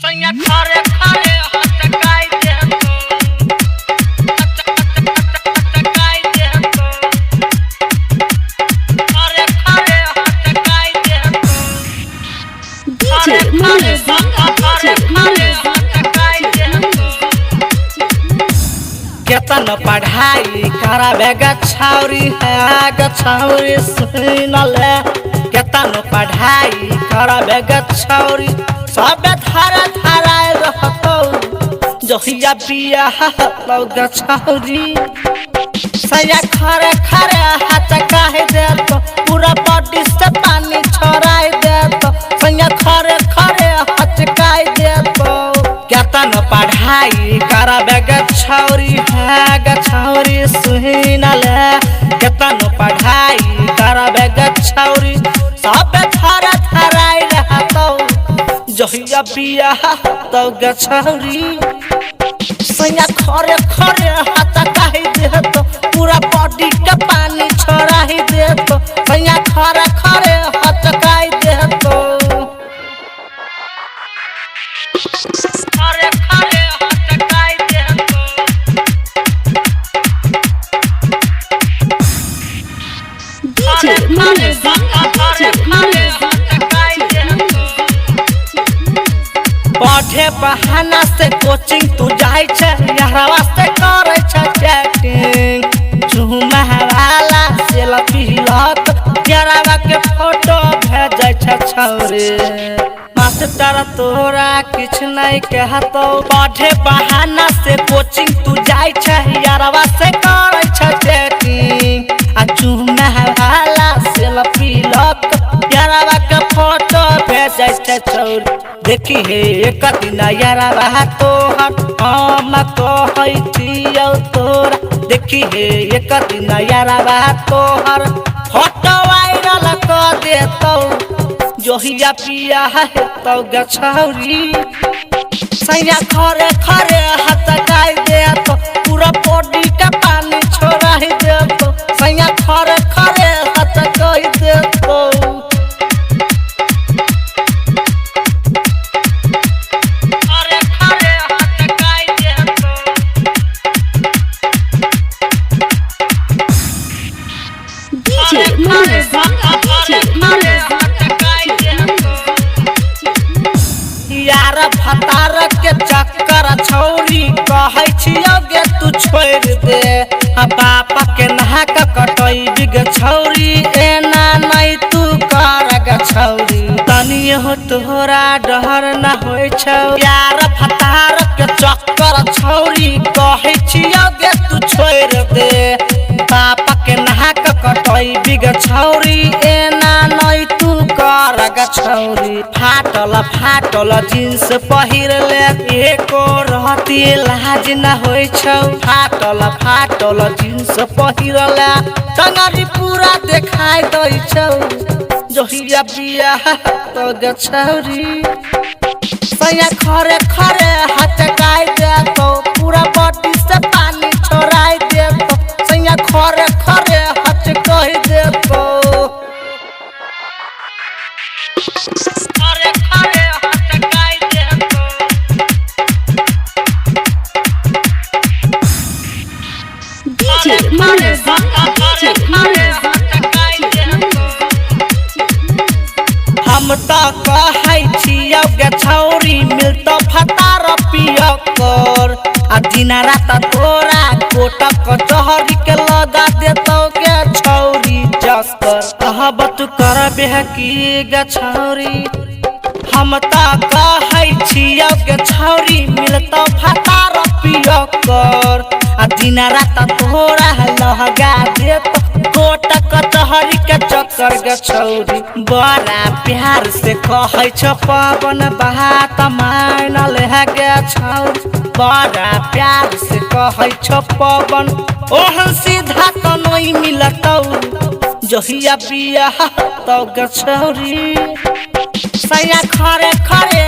सैया खरे खरे हटकाई दे तो हटकाई दे तो खरे खरे हटकाई दे तो खरे खरे खरे खरे हटकाई दे तो केतन पढ़ाई करावे गछौरी है गछौरी सुनले केतन पढ़ाई करावे गछौरी सब धारा धाराए रहतो जहिया बियाह तो गछौरी सैया खरे खरे हटकाई दे तो पूरा बॉडी से पानी छोड़ाई दे तो सैया खरे खरे हटकाई दे तो केतन पढ़ाई करावे गछौरी है गछौरी सुनले केतन पढ़ाई करावे गछौरी सब धारा धाराए रहतो जहिया बियाह तो गछौरी सैया खरे खरे हटकाई दे तो पूरा बॉडी के पानी छोड़ाई दे तो सैया खरे खरे हटकाई दे तो खरे खरे हटकाई दे तो DJ Manu Zanga, DJ Manu हटकाई दे तो पढ़े बहाना से कोचिंग तू जाई छे यारवा से करे छे चैटिंग झूमा वाला सेल्फी लत यारवा के फोटो भेजै छे छौरे मास्टर तोरा किछ नहीं कहतो पढ़े बहाना से कोचिंग तू जाई छे यारवा से करे छे चैटिंग आ झूमा वाला सेल्फी लत यारवा के फोटो भेजै छे छौरे देखी हे एक दिन यारवा तोहर हम कहै छियौ तोरा देखी हे एक दिन यारवा तोहर फोटो वायरल कर देतौ जहिया बियाह हेतौ गछौरी सैया खरे खरे हटकाई देतौ पूरा बॉडी के पानी छोड़ाई देतौ सैया खरे खरे हटकाई देतौ DJ Manu Zanga, DJ Manu यार भतार के चक्कर छौरी कहै छियौ गे तू छोड़ दे बाप के नहा के कटई बिग छौरी एना नहीं तू कर गछौरी तनी हो तोरा डर न होय छौ यार भतार के चक्कर छौरी कहै छियौ गे तू छोड़ दे बाप के नहा के कटई बिग छौरी एना नहीं तू कर गछौरी फाटल फाटल जींस पहिर ले एको रहती लाज न होय छौ फाटल फाटल जींस पहिर ले टंगरी पूरा देखाई दै छौ जहिया बियाह तो गछौरी सैया खरे खरे हटकाई दे तो पूरा बॉडी से पानी छोड़ाई दे तो सैया खरे खरे हटकाई दे तो खरे खरे हटकाई दे तो DJ Manu Zanga, DJ Manu हम तो कहै छियौ गे छौरी मिलतो फतार पियो कर आ दिन रात तोरा कोट कचहरी के लगा देतौ गे छौरी जस्कर कहब तू करबे की गे छौरी हम तो कहै छियौ गे छौरी मिलतो फतार पियो कर आ दिन रात तोरा लगा देतौ कोट कचहरी के चक्कर गछौरी बड़ा प्यार से कहै छ पवन बात मानल है गछौरी बड़ा प्यार से कहै छ पवन ओहन सीधा तो नहीं मिलतौ जहिया बियाह तो गछौरी सैया खरे खरे